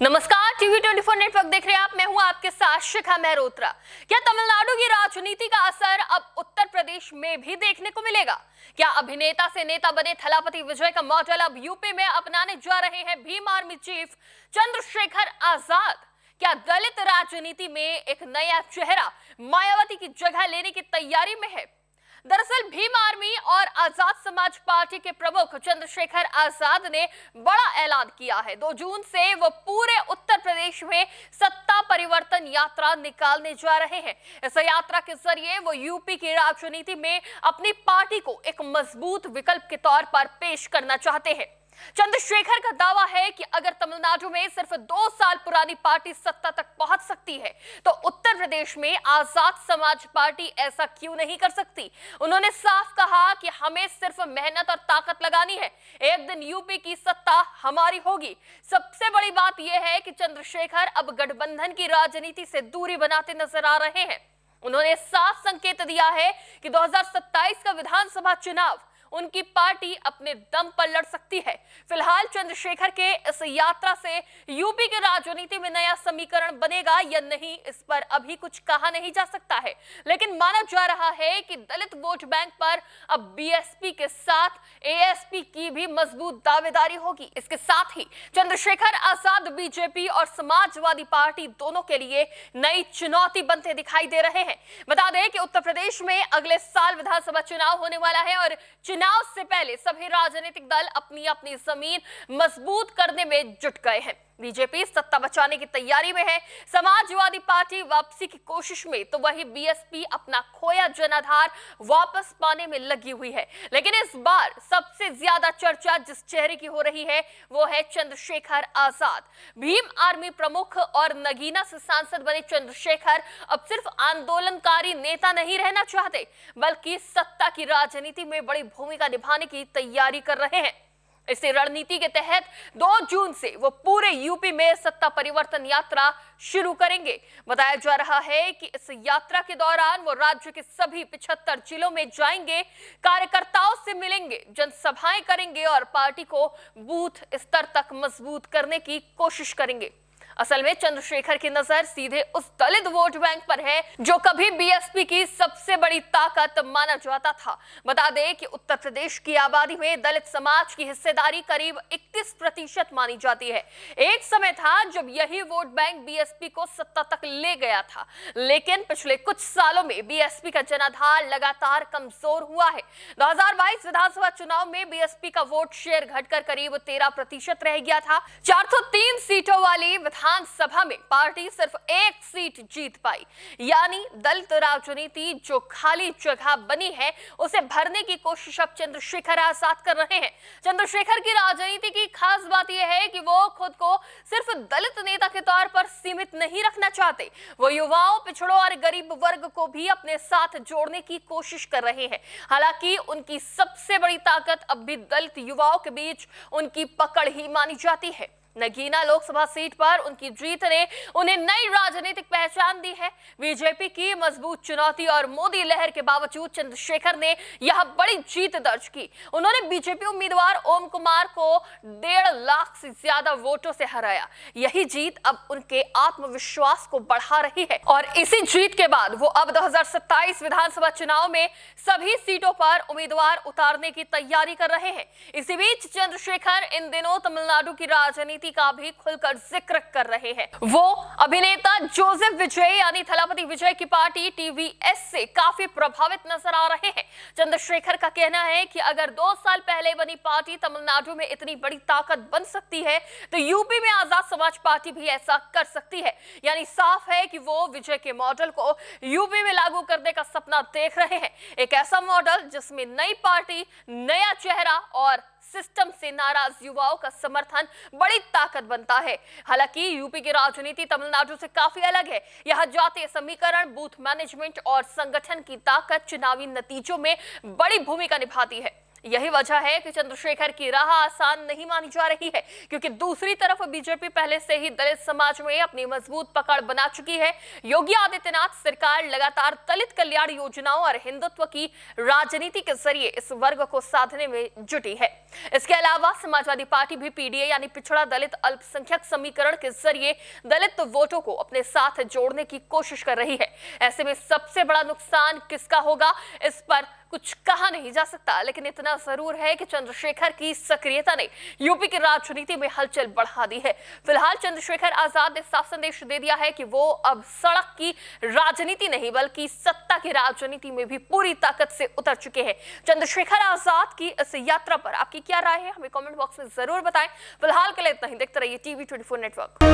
नमस्कार, TV 24 network देख रहे हैं आप। मैं हूं आपके साथ शिखा मेहरोत्रा। क्या तमिलनाडु की राजनीति का असर अब उत्तर प्रदेश में भी देखने को मिलेगा? क्या अभिनेता से नेता बने थलापति विजय का मॉडल अब यूपी में अपनाने जा रहे हैं भीम आर्मी चीफ चंद्रशेखर आजाद? क्या दलित राजनीति में एक नया चेहरा मायावती की जगह लेने की तैयारी में है? दरअसल भीम आर्मी और आजाद समाज पार्टी के प्रमुख चंद्रशेखर आजाद ने बड़ा ऐलान किया है। 2 जून से वो पूरे उत्तर प्रदेश में सत्ता परिवर्तन यात्रा निकालने जा रहे हैं। इस यात्रा के जरिए वो यूपी की राजनीति में अपनी पार्टी को एक मजबूत विकल्प के तौर पर पेश करना चाहते हैं। चंद्रशेखर का दावा है कि अगर तमिलनाडु में सिर्फ 2 साल पुरानी पार्टी सत्ता तक पहुंच सकती है तो उत्तर प्रदेश में आजाद समाज पार्टी ऐसा क्यों नहीं कर सकती। उन्होंने साफ कहा कि हमें सिर्फ मेहनत और ताकत लगानी है, एक दिन यूपी की सत्ता हमारी होगी। सबसे बड़ी बात यह है कि चंद्रशेखर अब गठबंधन की राजनीति से दूरी बनाते नजर आ रहे हैं। उन्होंने साफ संकेत दिया है कि 2027 का विधानसभा चुनाव उनकी पार्टी अपने दम पर लड़ सकती है। फिलहाल चंद्रशेखर के इस यात्रा से यूपी की राजनीति में नया समीकरण बनेगा या नहीं, इस पर अभी कुछ कहा नहीं जा सकता है, लेकिन माना जा रहा है कि दलित वोट बैंक पर अब बीएसपी के साथ एएसपी की भी मजबूत दावेदारी होगी। इसके साथ ही चंद्रशेखर आजाद बीजेपी और समाजवादी पार्टी दोनों के लिए नई चुनौती बनते दिखाई दे रहे हैं। बता दें कि उत्तर प्रदेश में अगले साल विधानसभा चुनाव होने वाला है और चुनाव से पहले सभी राजनीतिक दल अपनी अपनी जमीन मजबूत करने में जुट गए हैं। बीजेपी सत्ता बचाने की तैयारी में है, समाजवादी पार्टी वापसी की कोशिश में, तो वही बीएसपी अपना खोया जनाधार वापस पाने में लगी हुई है। लेकिन इस बार सबसे ज्यादा चर्चा जिस चेहरे की हो रही है वो है चंद्रशेखर आजाद। भीम आर्मी प्रमुख और नगीना से सांसद बने चंद्रशेखर अब सिर्फ आंदोलनकारी नेता नहीं रहना चाहते, बल्कि सत्ता की राजनीति में बड़ी भूमिका निभाने की तैयारी कर रहे हैं। इसी रणनीति के तहत 2 जून से वो पूरे यूपी में सत्ता परिवर्तन यात्रा शुरू करेंगे। बताया जा रहा है कि इस यात्रा के दौरान वो राज्य के सभी 75 जिलों में जाएंगे, कार्यकर्ताओं से मिलेंगे, जनसभाएं करेंगे और पार्टी को बूथ स्तर तक मजबूत करने की कोशिश करेंगे। असल में चंद्रशेखर की नजर सीधे उस दलित वोट बैंक पर है जो कभी बीएसपी की सबसे बड़ी ताकत माना जाता था। बता दें कि उत्तर प्रदेश की आबादी में दलित समाज की हिस्सेदारी करीब 21% मानी जाती है। एक समय था जब यही वोट बैंक बीएसपी को सत्ता तक ले गया था, लेकिन पिछले कुछ सालों में बीएसपी का जनाधार लगातार कमजोर हुआ है। 2022 विधानसभा चुनाव में बीएसपी का वोट शेयर घटकर करीब 13% रह गया था। 403 सीटों वाली विधानसभा में पार्टी सिर्फ 1 सीट जीत पाई, यानी दलित राजनीति जो खाली जगह बनी है उसे भरने की कोशिश अब चंद्रशेखर आजाद कर रहे हैं। चंद्रशेखर की राजनीति की खास बात यह है कि वो खुद को सिर्फ दलित नेता के तौर पर सीमित नहीं रखना चाहते, वो युवाओं, पिछड़ों और गरीब वर्ग को भी अपने साथ जोड़ने की कोशिश कर रहे हैं। हालांकि उनकी सबसे बड़ी ताकत अब भी दलित युवाओं के बीच उनकी पकड़ ही मानी जाती है। नगीना लोकसभा सीट पर उनकी जीत ने उन्हें नई राजनीतिक पहचान दी है। बीजेपी की मजबूत चुनौती और मोदी लहर के बावजूद चंद्रशेखर ने यह बड़ी जीत दर्ज की। उन्होंने बीजेपी उम्मीदवार ओम कुमार को 1.5 लाख से ज्यादा वोटों से हराया। यही जीत अब उनके आत्मविश्वास को बढ़ा रही है और इसी जीत के बाद वो अब 2027 विधानसभा चुनाव में सभी सीटों पर उम्मीदवार उतारने की तैयारी कर रहे हैं। इसी बीच चंद्रशेखर इन दिनों तमिलनाडु की राजनीति का भी खुलकर जिक्र कर रहे हैं। वो अभिनेता जोसेफ विजय यानी थलापति विजय की पार्टी टीवीएस से काफी प्रभावित नजर आ रहे हैं। चंद्रशेखर का कहना है कि अगर 2 साल पहले बनी पार्टी तमिलनाडु में इतनी बड़ी ताकत बन सकती है तो यूपी में आजाद समाज पार्टी भी ऐसा कर सकती है। यानी साफ है कि वो विजय के मॉडल को यूपी में लागू करने का सपना देख रहे हैं। एक ऐसा मॉडल जिसमें नई पार्टी, नया चेहरा और सिस्टम से नाराज युवाओं का समर्थन बड़ी ताकत बनता है। हालांकि यूपी की राजनीति तमिलनाडु से काफी अलग है। यहाँ जातीय समीकरण, बूथ मैनेजमेंट और संगठन की ताकत चुनावी नतीजों में बड़ी भूमिका निभाती है। यही वजह है कि चंद्रशेखर की राह आसान नहीं मानी जा रही है, क्योंकि दूसरी तरफ बीजेपी पहले से ही दलित समाज में अपनी मजबूत पकड़ बना चुकी है। योगी आदित्यनाथ सरकार लगातार दलित कल्याण योजनाओं और हिंदुत्व की राजनीति के जरिए इस वर्ग को साधने में जुटी है। इसके अलावा समाजवादी पार्टी भी पीडीए यानी पिछड़ा दलित अल्पसंख्यक समीकरण के जरिए दलित वोटों को अपने साथ जोड़ने की कोशिश कर रही है। ऐसे में सबसे बड़ा नुकसान किसका होगा, इस पर कुछ कहा नहीं जा सकता, लेकिन इतना जरूर है कि चंद्रशेखर की सक्रियता ने यूपी की राजनीति में हलचल बढ़ा दी है। फिलहाल चंद्रशेखर आजाद ने साफ संदेश दे दिया है कि वो अब सड़क की राजनीति नहीं बल्कि सत्ता की राजनीति में भी पूरी ताकत से उतर चुके हैं। चंद्रशेखर आजाद की इस यात्रा पर आपकी क्या राय है, हमें कमेंट बॉक्स में जरूर बताएं। फिलहाल के लिए इतना ही। देखते रहिए TV24 नेटवर्क।